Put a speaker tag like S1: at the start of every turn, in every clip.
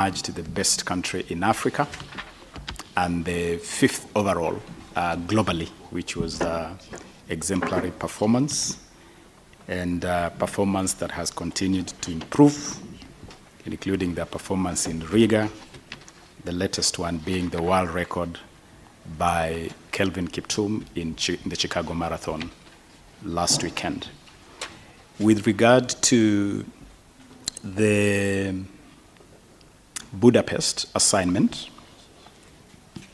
S1: emerged the best country in Africa and the 5th overall globally, which was exemplary performance and performance that has continued to improve, including their performance in Riga, the latest one being the world record by Kelvin Kiptum in the Chicago Marathon last weekend. With regard to the Budapest assignment,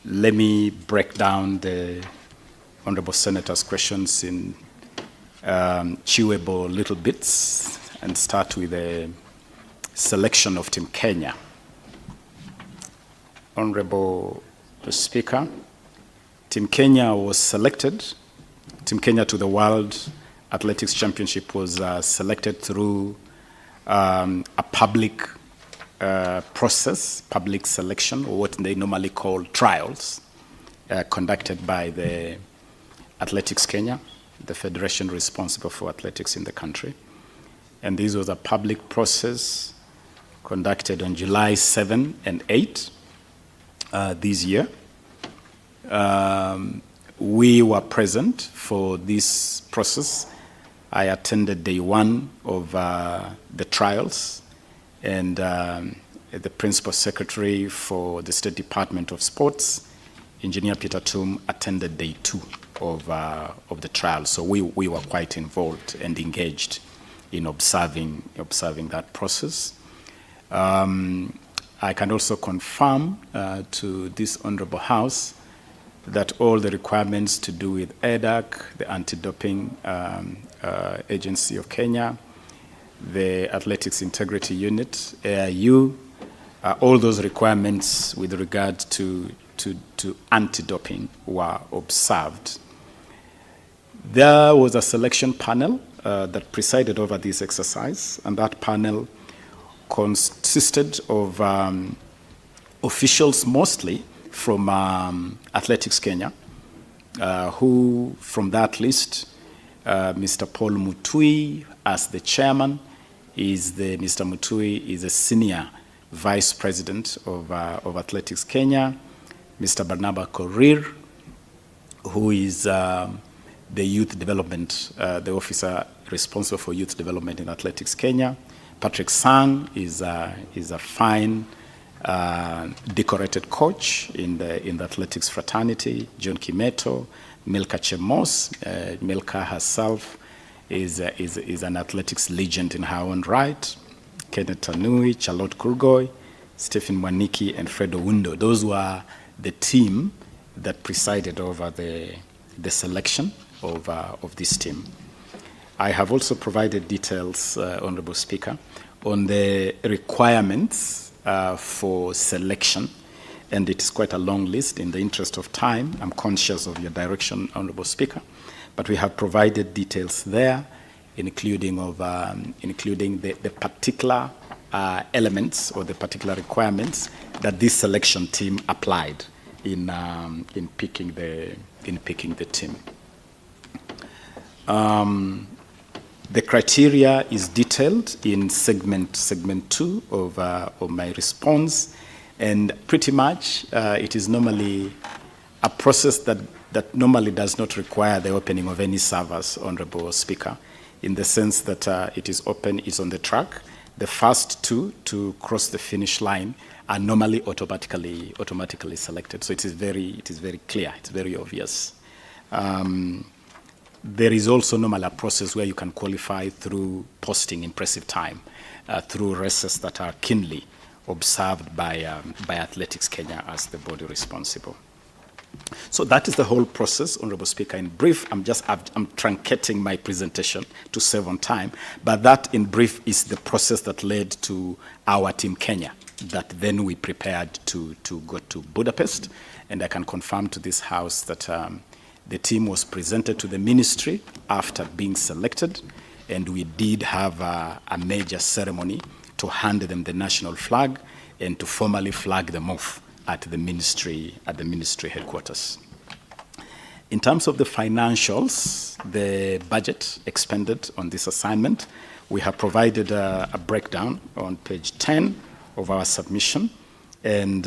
S1: let me break down the Honorable Senator's questions in chewable little bits and start with the selection of Team Kenya. Honorable Speaker, Team Kenya was selected. Team Kenya to the World Athletics Championship was selected through a public process, public selection, or what they normally call trials, conducted by the Athletics Kenya, the federation responsible for athletics in the country. And this was a public process conducted on July 7 and 8 this year. We were present for this process. I attended day one of the trials, and the Principal Secretary for the State Department of Sports, Engineer Peter Tum, attended day two of the trial. So we were quite involved and engaged in observing that process. I can also confirm to this Honorable House that all the requirements to do with EDAC, the Anti-Doping Agency of Kenya, the Athletics Integrity Unit, AIU, all those requirements with regard to anti-doping were observed. There was a selection panel that presided over this exercise, and that panel consisted of officials mostly from Athletics Kenya, who from that list, Mr. Paul Mutui as the chairman, Mr. Mutui is a senior vice president of Athletics Kenya, Mr. Barnaba Korir, who is the youth development, the officer responsible for youth development in Athletics Kenya. Patrick Sang is a fine decorated coach in the athletics fraternity. John Kimeto, Milka Chemos, Milka herself is an athletics legend in her own right. Kenneth Tanui, Charlotte Kurgoy, Stephen Mwaniki, and Fredo Windo. Those were the team that presided over the selection of this team. I have also provided details, Honorable Speaker, on the requirements for selection, and it is quite a long list. In the interest of time, I'm conscious of your direction, Honorable Speaker, but we have provided details there, including the particular elements or the particular requirements that this selection team applied in picking the team. The criteria is detailed in segment 2 of my response, and pretty much it is normally a process that normally does not require the opening of any servers, Honorable Speaker, in the sense that it is open, it's on the track. The first two to cross the finish line are normally automatically selected. So it is very clear, it's very obvious. There is also normally a process where you can qualify through posting impressive time, through races that are keenly observed by Athletics Kenya as the body responsible. So that is the whole process, Honorable Speaker. In brief, I'm truncating my presentation to save on time, but that in brief is the process that led to our Team Kenya, that then we prepared to go to Budapest. And I can confirm to this House that the team was presented to the ministry after being selected, and we did have a major ceremony to hand them the national flag and to formally flag them off at the ministry headquarters. In terms of the financials, the budget expended on this assignment, we have provided a breakdown on page 10 of our submission. And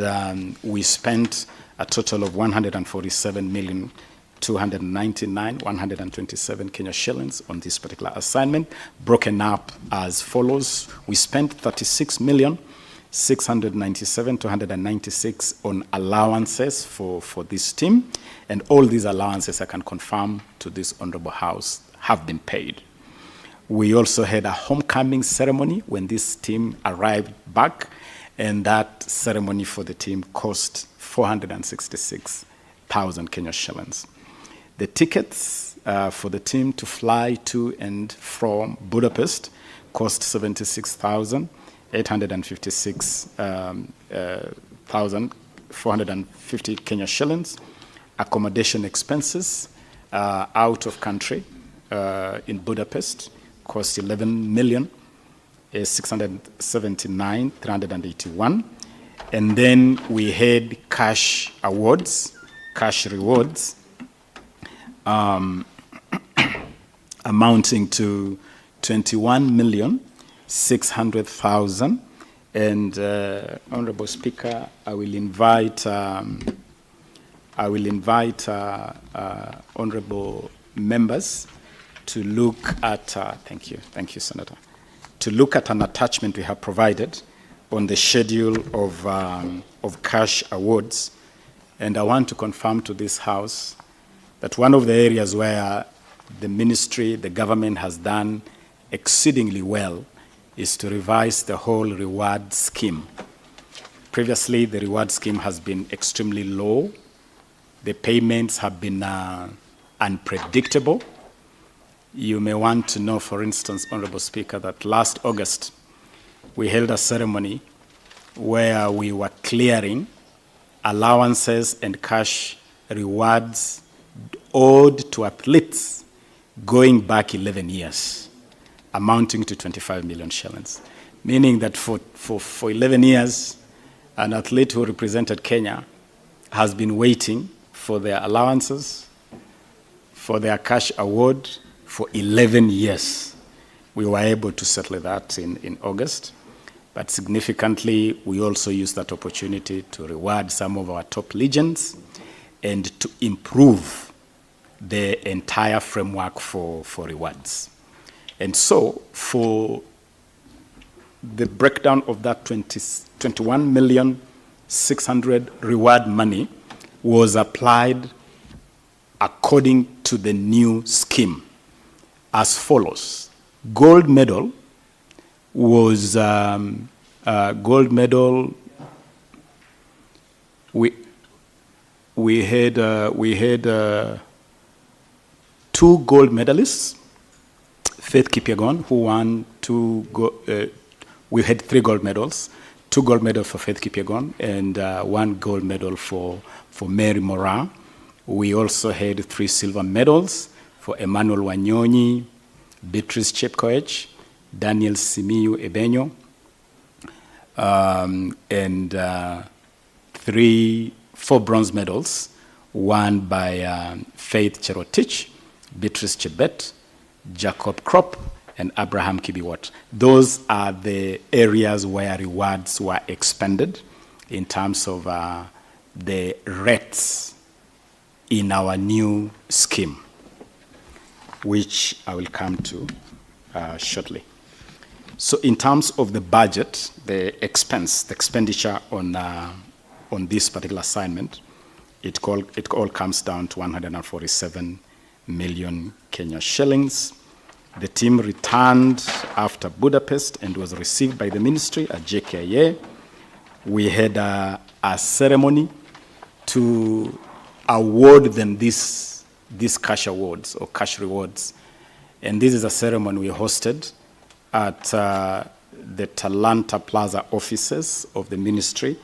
S1: we spent a total of 147,299,127 Kenya shillings on this particular assignment, broken up as follows. We spent 36,697,296 on allowances for this team, and all these allowances, I can confirm to this Honorable House, have been paid. We also had a homecoming ceremony when this team arrived back, and that ceremony for the team cost 466,000 Kenya shillings. The tickets for the team to fly to and from Budapest cost 76,856,450 Kenya shillings. Accommodation expenses out of country in Budapest cost 11,679,381. And then we had cash awards, cash rewards, amounting to 21,600,000. And Honorable Speaker, I will invite honorable members to look at, thank you, Senator, to look at an attachment we have provided on the schedule of cash awards. And I want to confirm to this House that one of the areas where the ministry, the government has done exceedingly well is to revise the whole reward scheme. Previously, the reward scheme has been extremely low. The payments have been unpredictable. You may want to know, for instance, Honorable Speaker, that last August, we held a ceremony where we were clearing allowances and cash rewards owed to athletes going back 11 years, amounting to 25 million shillings. Meaning that for 11 years, an athlete who represented Kenya has been waiting for their allowances, for their cash award for 11 years. We were able to settle that in August. But significantly, we also used that opportunity to reward some of our top legends and to improve the entire framework for rewards. And so, for the breakdown of that 21,600,000 reward money was applied according to the new scheme as follows. Gold medal was gold medal. We had 2 gold medalists. Faith Kipyegon, who won 2. We had 3 gold medals. 2 gold medals for Faith Kipyegon and 1 gold medal for Mary Moraa. We also had 3 silver medals for Emmanuel Wanyonyi, Beatrice Chepkoech, Daniel Simiyu Ebenyo, and 4 bronze medals, won by Faith Cherotich, Beatrice Chebet, Jacob Krop, and Abraham Kibiwot. Those are the areas where rewards were expended in terms of the rates in our new scheme, which I will come to shortly. So in terms of the budget, the expenditure on this particular assignment, it all comes down to 147 million Kenya shillings. The team returned after Budapest and was received by the ministry at JKIA. We had a ceremony to award them these cash awards or cash rewards. And this is a ceremony we hosted at the Talanta Plaza offices of the ministry.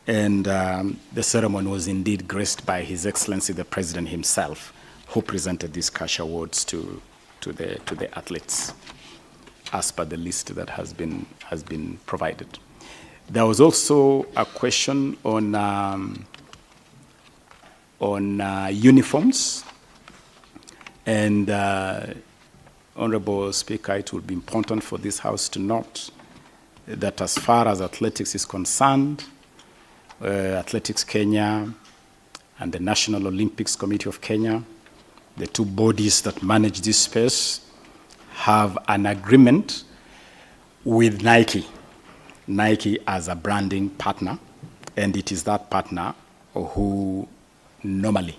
S1: And the ceremony was indeed graced by His Excellency the President himself, who presented these cash awards to the athletes, as per the list that has been provided. There was also a question on uniforms, and Honorable Speaker, it will be important for this House to note that as far as athletics is concerned, Athletics Kenya and the National Olympics Committee of Kenya, the two bodies that manage this space, have an agreement with Nike as a branding partner, and it is that partner who normally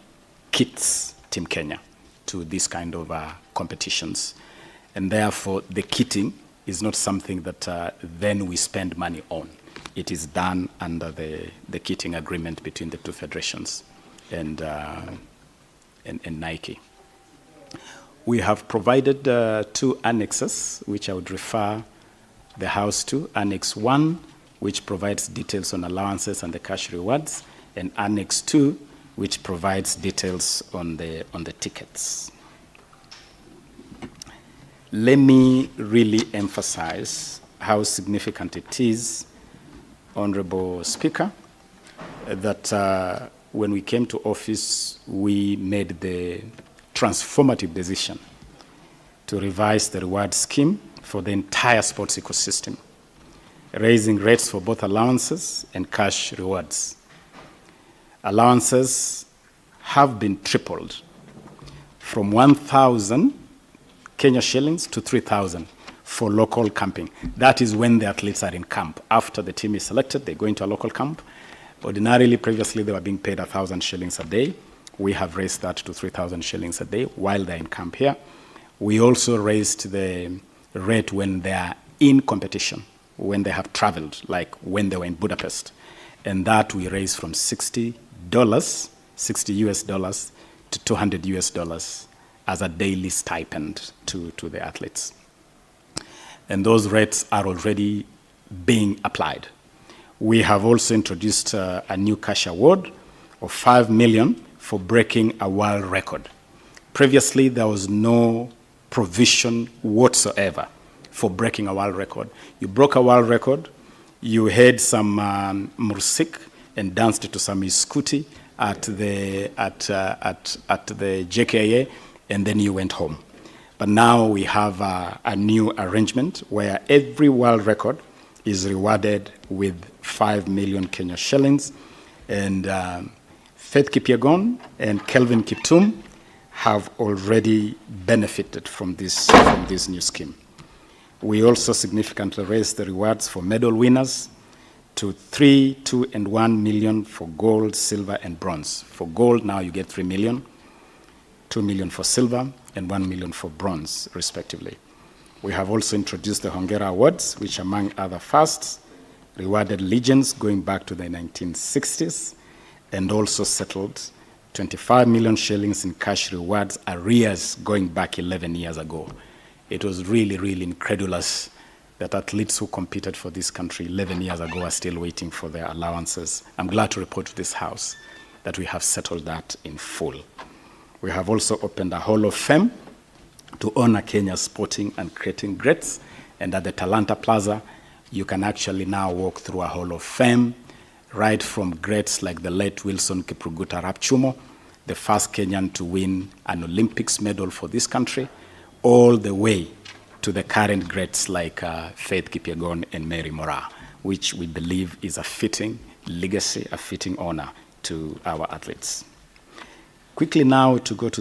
S1: kits Team Kenya to this kind of competitions. And therefore, the kitting is not something that then we spend money on. It is done under the kitting agreement between the two federations and Nike. We have provided two annexes, which I would refer the House to. Annex 1, which provides details on allowances and the cash rewards, and Annex 2, which provides details on the tickets. Let me really emphasize how significant it is, Honorable Speaker, that when we came to office, we made the transformative decision to revise the reward scheme for the entire sports ecosystem, raising rates for both allowances and cash rewards. Allowances have been tripled from 1,000 Kenya shillings to 3,000 for local camping. That is when the athletes are in camp. After the team is selected, they go into a local camp. Ordinarily, previously, they were being paid 1,000 shillings a day. We have raised that to 3,000 shillings a day while they're in camp here. We also raised the rate when they are in competition, when they have traveled, like when they were in Budapest. And that we raised from $60 US dollars, to $200 US dollars as a daily stipend to the athletes. And those rates are already being applied. We have also introduced a new cash award of 5 million for breaking a world record. Previously, there was no provision whatsoever for breaking a world record. You broke a world record, you had some mursik and danced to some iskuti at the JKIA, and then you went home. But now we have a new arrangement where every world record is rewarded with 5 million Kenya shillings. And Faith Kipyegon and Kelvin Kiptum have already benefited from this new scheme. We also significantly raised the rewards for medal winners to 3, 2, and 1 million for gold, silver, and bronze. For gold, now you get 3 million, 2 million for silver, and 1 million for bronze, respectively. We have also introduced the Hongera Awards, which, among other firsts, rewarded legends going back to the 1960s, and also settled 25 million shillings in cash rewards arrears going back 11 years ago. It was really, really incredulous that athletes who competed for this country 11 years ago are still waiting for their allowances. I'm glad to report to this House that we have settled that in full. We have also opened a Hall of Fame to honor Kenya's sporting and creating greats. And at the Talanta Plaza, you can actually now walk through a Hall of Fame, right from greats like the late Wilson Kiprugut Arap Chumo, the first Kenyan to win an Olympics medal for this country, all the way to the current greats like Faith Kipyegon and Mary Moraa, which we believe is a fitting legacy, a fitting honor to our athletes. Quickly now to go to